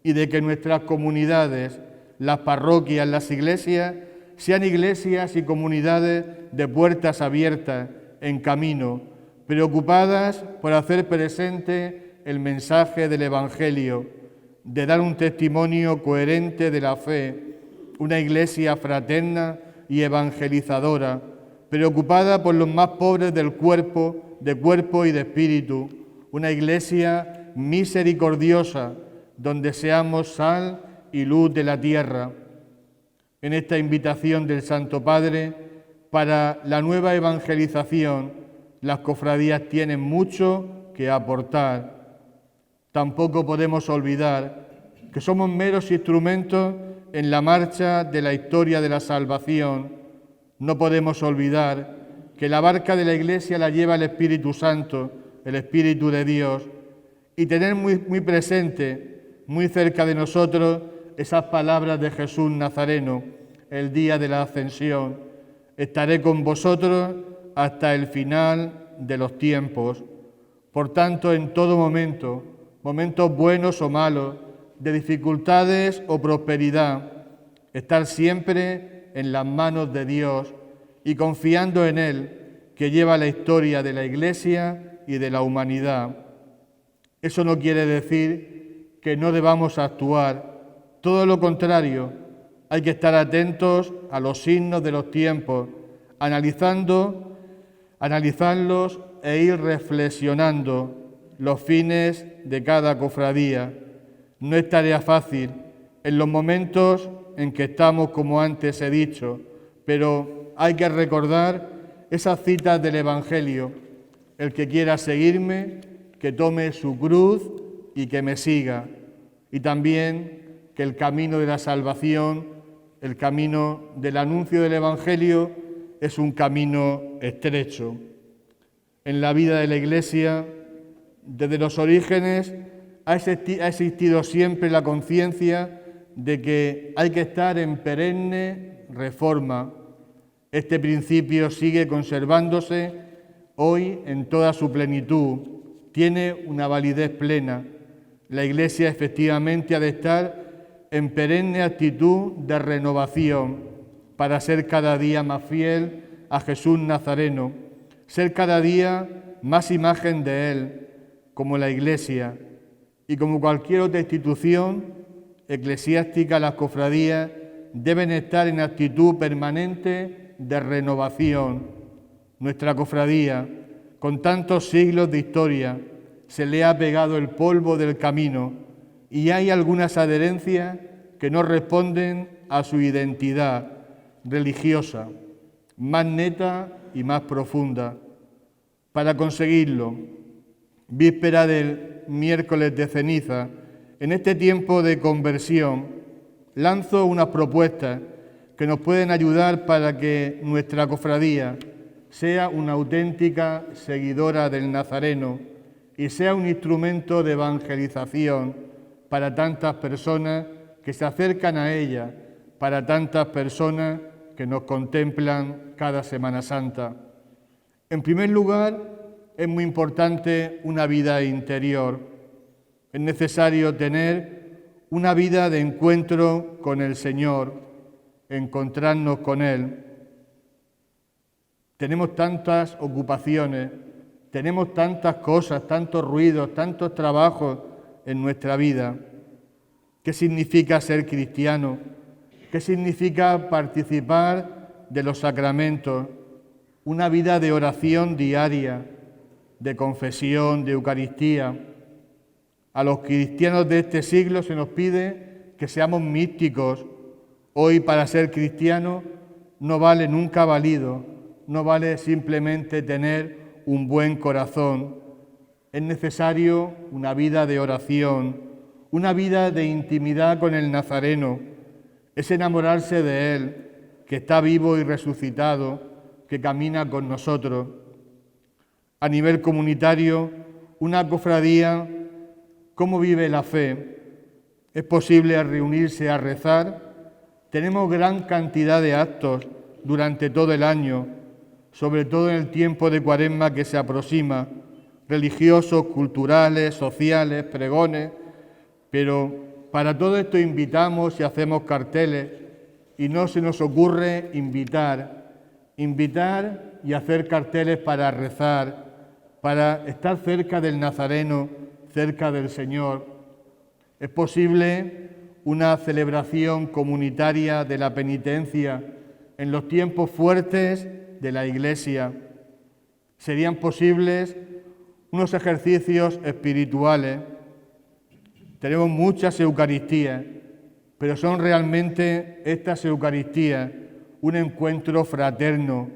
y de que nuestras comunidades, las parroquias, las iglesias, sean iglesias y comunidades de puertas abiertas en camino, preocupadas por hacer presente el mensaje del Evangelio, de dar un testimonio coherente de la fe, una iglesia fraterna y evangelizadora, preocupada por los más pobres del cuerpo, de cuerpo y de espíritu, una iglesia misericordiosa, donde seamos sal y luz de la tierra. En esta invitación del Santo Padre para la nueva evangelización, las cofradías tienen mucho que aportar. Tampoco podemos olvidar que somos meros instrumentos en la marcha de la historia de la salvación. No podemos olvidar que la barca de la Iglesia la lleva el Espíritu Santo, el Espíritu de Dios, y tener muy presente, muy cerca de nosotros, esas palabras de Jesús Nazareno, el día de la Ascensión. Estaré con vosotros hasta el final de los tiempos. Por tanto, en todo momento, momentos buenos o malos, de dificultades o prosperidad, estar siempre en las manos de Dios y confiando en Él, que lleva la historia de la Iglesia y de la humanidad. Eso no quiere decir que no debamos actuar, todo lo contrario, hay que estar atentos a los signos de los tiempos, analizarlos e ir reflexionando los fines de cada cofradía. No es tarea fácil en los momentos en que estamos, como antes he dicho, pero hay que recordar esas citas del Evangelio. El que quiera seguirme, que tome su cruz y que me siga. Y también que el camino de la salvación, el camino del anuncio del Evangelio, es un camino estrecho. En la vida de la Iglesia, desde los orígenes, ha existido siempre la conciencia de que hay que estar en perenne reforma. Este principio sigue conservándose hoy en toda su plenitud, tiene una validez plena. La Iglesia efectivamente ha de estar en perenne actitud de renovación para ser cada día más fiel a Jesús Nazareno, ser cada día más imagen de Él, como la Iglesia. Y como cualquier otra institución eclesiástica, las cofradías deben estar en actitud permanente de renovación. Nuestra cofradía, con tantos siglos de historia, se le ha pegado el polvo del camino y hay algunas adherencias que no responden a su identidad religiosa, más neta y más profunda. Para conseguirlo, víspera del miércoles de ceniza, en este tiempo de conversión, lanzo unas propuestas que nos pueden ayudar para que nuestra cofradía sea una auténtica seguidora del Nazareno y sea un instrumento de evangelización para tantas personas que se acercan a ella, para tantas personas que nos contemplan cada Semana Santa. En primer lugar, es muy importante una vida interior. Es necesario tener una vida de encuentro con el Señor, encontrarnos con Él. Tenemos tantas ocupaciones, tenemos tantas cosas, tantos ruidos, tantos trabajos en nuestra vida. ¿Qué significa ser cristiano? ¿Qué significa participar de los sacramentos? Una vida de oración diaria, de confesión, de Eucaristía. A los cristianos de este siglo se nos pide que seamos místicos. Hoy, para ser cristiano no vale nunca valido, no vale simplemente tener un buen corazón. Es necesario una vida de oración, una vida de intimidad con el Nazareno. Es enamorarse de Él, que está vivo y resucitado, que camina con nosotros. A nivel comunitario, una cofradía, ¿cómo vive la fe? ¿Es posible reunirse a rezar? Tenemos gran cantidad de actos durante todo el año, sobre todo en el tiempo de Cuaresma que se aproxima, religiosos, culturales, sociales, pregones, pero para todo esto invitamos y hacemos carteles y no se nos ocurre invitar y hacer carteles para rezar, para estar cerca del Nazareno, cerca del Señor. Es posible una celebración comunitaria de la penitencia en los tiempos fuertes de la Iglesia. Serían posibles unos ejercicios espirituales. Tenemos muchas Eucaristías, pero son realmente estas Eucaristías un encuentro fraterno,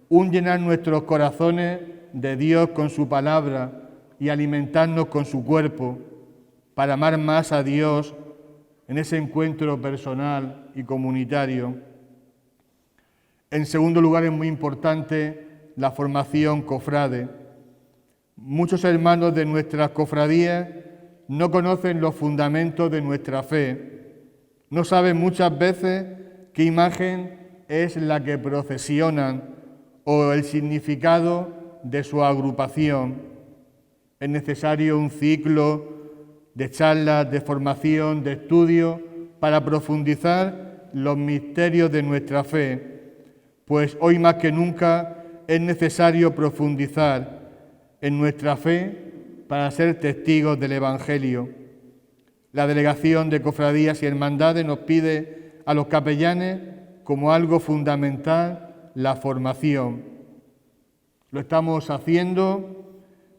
un llenar nuestros corazones de Dios con su palabra y alimentarnos con su cuerpo para amar más a Dios en ese encuentro personal y comunitario. En segundo lugar, es muy importante la formación cofrade. Muchos hermanos de nuestras cofradías no conocen los fundamentos de nuestra fe, no saben muchas veces qué imagen es la que procesionan o el significado de su agrupación. Es necesario un ciclo de charlas, de formación, de estudio, para profundizar los misterios de nuestra fe, pues hoy más que nunca es necesario profundizar en nuestra fe para ser testigos del Evangelio. La Delegación de Cofradías y Hermandades nos pide a los capellanes como algo fundamental la formación. Lo estamos haciendo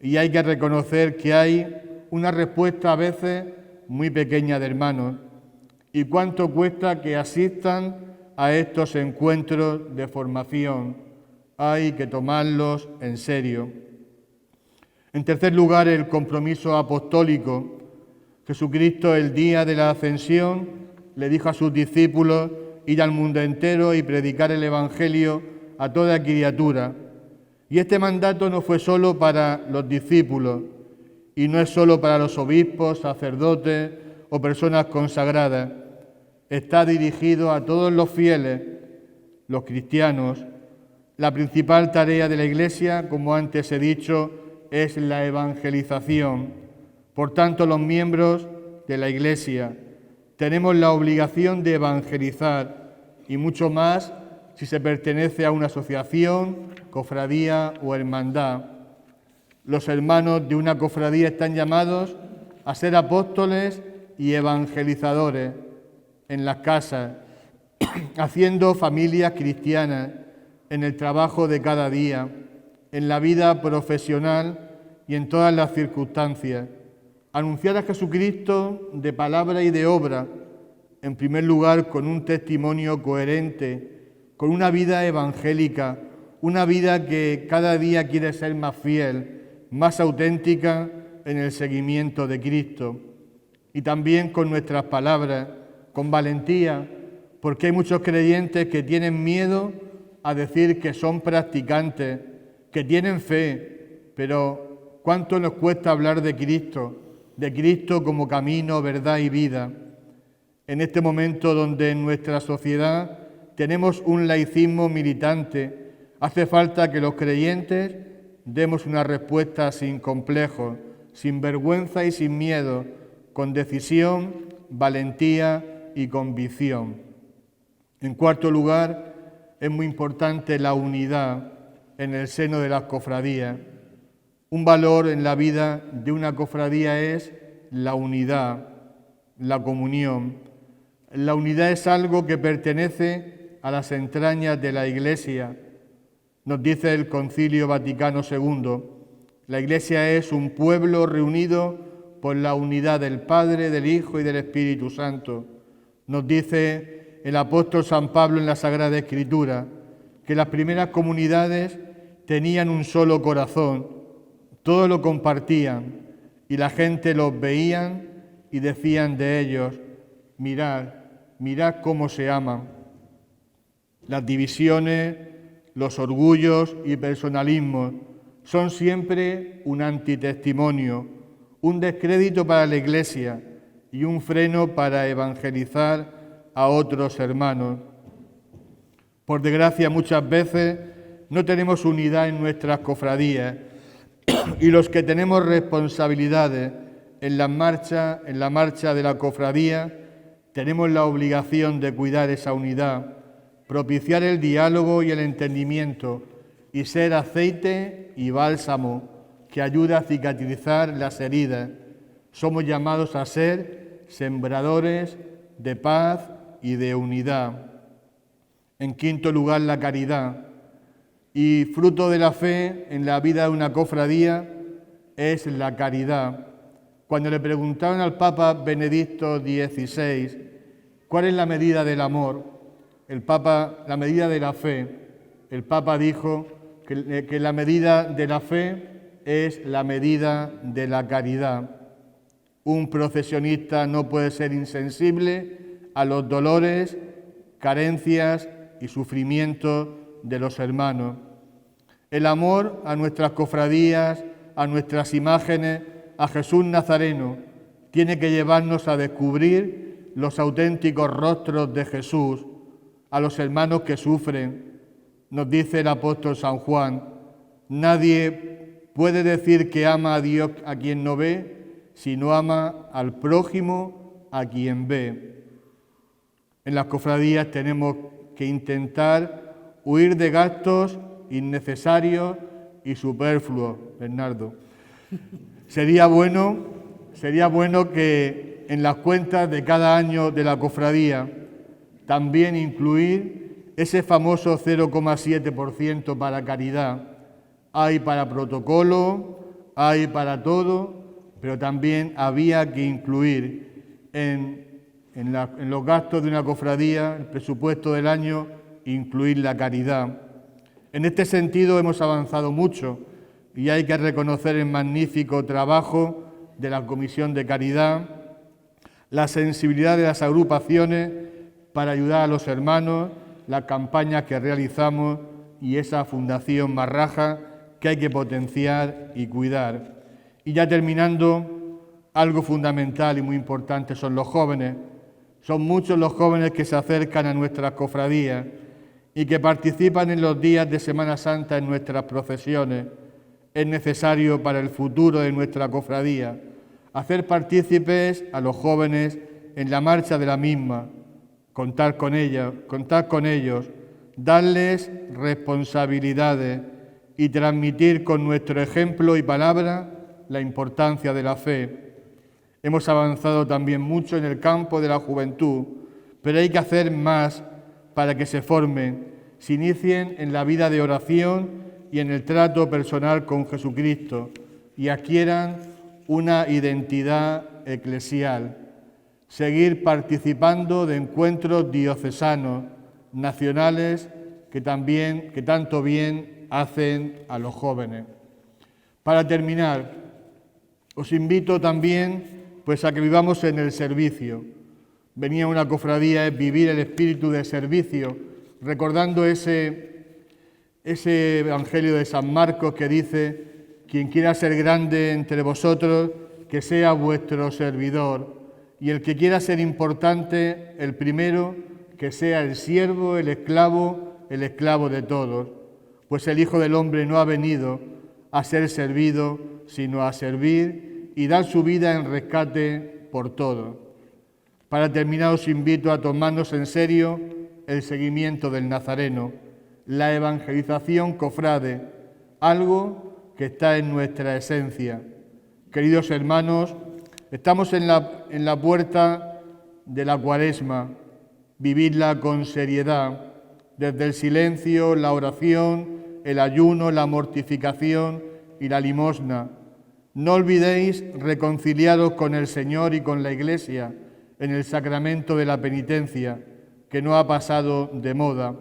y hay que reconocer que hay una respuesta a veces muy pequeña de hermanos. ¿Y cuánto cuesta que asistan a estos encuentros de formación? Hay que tomarlos en serio. En tercer lugar, el compromiso apostólico. Jesucristo, el día de la Ascensión, le dijo a sus discípulos: ir al mundo entero y predicar el Evangelio a toda criatura. Y este mandato no fue solo para los discípulos, y no es solo para los obispos, sacerdotes o personas consagradas. Está dirigido a todos los fieles, los cristianos. La principal tarea de la Iglesia, como antes he dicho, es la evangelización. Por tanto, los miembros de la Iglesia tenemos la obligación de evangelizar, y mucho más si se pertenece a una asociación, cofradía o hermandad. Los hermanos de una cofradía están llamados a ser apóstoles y evangelizadores en las casas, haciendo familias cristianas, en el trabajo de cada día, en la vida profesional y en todas las circunstancias. Anunciar a Jesucristo de palabra y de obra, en primer lugar con un testimonio coherente, con una vida evangélica, una vida que cada día quiere ser más fiel, más auténtica en el seguimiento de Cristo. Y también con nuestras palabras, con valentía, porque hay muchos creyentes que tienen miedo a decir que son practicantes, que tienen fe, pero ¿cuánto nos cuesta hablar de Cristo como camino, verdad y vida? En este momento donde en nuestra sociedad tenemos un laicismo militante, hace falta que los creyentes demos una respuesta sin complejos, sin vergüenza y sin miedo, con decisión, valentía y convicción. En cuarto lugar, es muy importante la unidad en el seno de las cofradías. Un valor en la vida de una cofradía es la unidad. la comunión. La unidad es algo que pertenece a las entrañas de la Iglesia. Nos dice el Concilio Vaticano II, la Iglesia es un pueblo reunido por la unidad del Padre, del Hijo y del Espíritu Santo. Nos dice el apóstol San Pablo en la Sagrada Escritura que las primeras comunidades tenían un solo corazón, todo lo compartían y la gente los veían y decían de ellos, mirad, mirad cómo se aman. Las divisiones, los orgullos y personalismos son siempre un antitestimonio, un descrédito para la Iglesia y un freno para evangelizar a otros hermanos. Por desgracia, muchas veces no tenemos unidad en nuestras cofradías y los que tenemos responsabilidades en la marcha de la cofradía, tenemos la obligación de cuidar esa unidad, propiciar el diálogo y el entendimiento y ser aceite y bálsamo que ayuda a cicatrizar las heridas. Somos llamados a ser sembradores de paz y de unidad. En quinto lugar, la caridad. Y fruto de la fe en la vida de una cofradía es la caridad. Cuando le preguntaron al Papa Benedicto XVI cuál es la medida del amor, la medida de la fe, el Papa dijo que la medida de la fe es la medida de la caridad. Un procesionista no puede ser insensible a los dolores, carencias y sufrimientos de los hermanos. El amor a nuestras cofradías, a nuestras imágenes, a Jesús Nazareno, tiene que llevarnos a descubrir los auténticos rostros de Jesús, a los hermanos que sufren. Nos dice el apóstol San Juan, nadie puede decir que ama a Dios a quien no ve, si no ama al prójimo a quien ve. En las cofradías tenemos que intentar huir de gastos innecesarios y superfluos, Bernardo. Sería bueno que en las cuentas de cada año de la cofradía también incluir ese famoso 0,7% para caridad. Hay para protocolo, hay para todo, pero también había que incluir en los gastos de una cofradía, el presupuesto del año, incluir la caridad. En este sentido hemos avanzado mucho y hay que reconocer el magnífico trabajo de la Comisión de Caridad, la sensibilidad de las agrupaciones para ayudar a los hermanos, las campañas que realizamos y esa Fundación Marraja que hay que potenciar y cuidar. Y ya terminando, algo fundamental y muy importante son los jóvenes. Son muchos los jóvenes que se acercan a nuestras cofradías y que participan en los días de Semana Santa en nuestras procesiones. Es necesario para el futuro de nuestra cofradía hacer partícipes a los jóvenes en la marcha de la misma, contar con ellos, darles responsabilidades y transmitir con nuestro ejemplo y palabra la importancia de la fe. Hemos avanzado también mucho en el campo de la juventud, pero hay que hacer más para que se formen, se inicien en la vida de oración y en el trato personal con Jesucristo y adquieran una identidad eclesial. Seguir participando de encuentros diocesanos, nacionales, que tanto bien hacen a los jóvenes. Para terminar, os invito también a que vivamos en el servicio. Venía una cofradía, es vivir el espíritu de servicio, recordando ese Evangelio de San Marcos que dice: quien quiera ser grande entre vosotros, que sea vuestro servidor, y el que quiera ser importante, el primero, que sea el siervo, el esclavo de todos. Pues el Hijo del Hombre no ha venido a ser servido, sino a servir y dar su vida en rescate por todos. Para terminar, os invito a tomarnos en serio el seguimiento del Nazareno, la evangelización cofrade, algo que está en nuestra esencia. Queridos hermanos, Estamos en la puerta de la Cuaresma, vividla con seriedad, desde el silencio, la oración, el ayuno, la mortificación y la limosna. No olvidéis reconciliaros con el Señor y con la Iglesia en el sacramento de la penitencia, que no ha pasado de moda.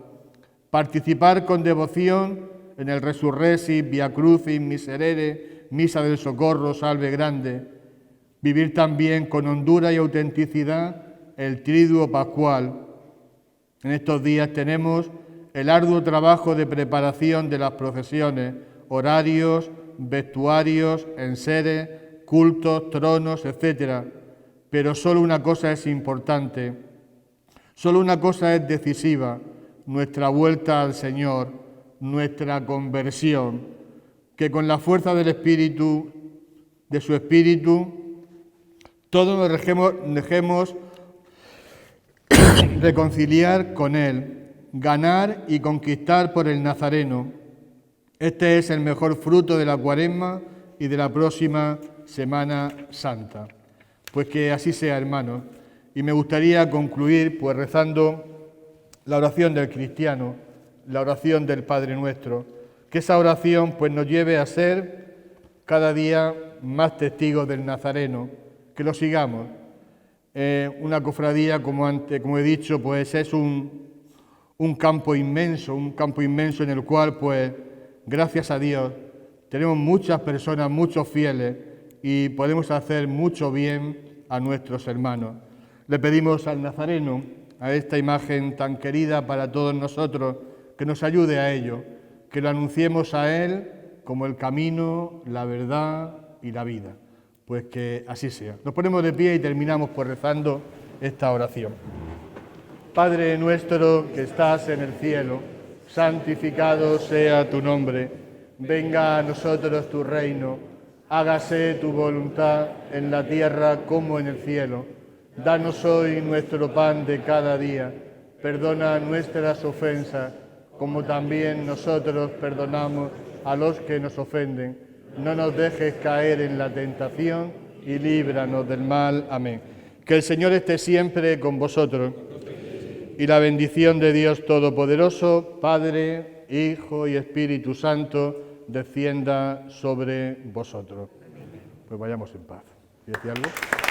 Participar con devoción en el Resurrexit, Via Crucis, Miserere, Misa del Socorro, Salve Grande. Vivir también con hondura y autenticidad el Triduo Pascual. En estos días tenemos el arduo trabajo de preparación de las procesiones, horarios, vestuarios, enseres, cultos, tronos, etc. Pero solo una cosa es importante, solo una cosa es decisiva: nuestra vuelta al Señor, nuestra conversión, que con la fuerza del Espíritu, de su Espíritu, todos nos dejemos reconciliar con Él, ganar y conquistar por el Nazareno. Este es el mejor fruto de la Cuaresma y de la próxima Semana Santa. Pues que así sea, hermanos. Y me gustaría concluir pues rezando la oración del cristiano, la oración del Padre Nuestro, que esa oración pues nos lleve a ser cada día más testigos del Nazareno, que lo sigamos. Una cofradía, como he dicho, pues es un campo inmenso en el cual, pues, gracias a Dios, tenemos muchas personas, muchos fieles, y podemos hacer mucho bien a nuestros hermanos. Le pedimos al Nazareno, a esta imagen tan querida para todos nosotros, que nos ayude a ello, que lo anunciemos a Él como el camino, la verdad y la vida. Pues que así sea. Nos ponemos de pie y terminamos pues rezando esta oración. Padre nuestro que estás en el cielo, santificado sea tu nombre. Venga a nosotros tu reino. Hágase tu voluntad en la tierra como en el cielo. Danos hoy nuestro pan de cada día. Perdona nuestras ofensas, como también nosotros perdonamos a los que nos ofenden. No nos dejes caer en la tentación y líbranos del mal. Amén. Que el Señor esté siempre con vosotros. Y la bendición de Dios Todopoderoso, Padre, Hijo y Espíritu Santo, descienda sobre vosotros. Pues vayamos en paz. ¿Quieres decir algo?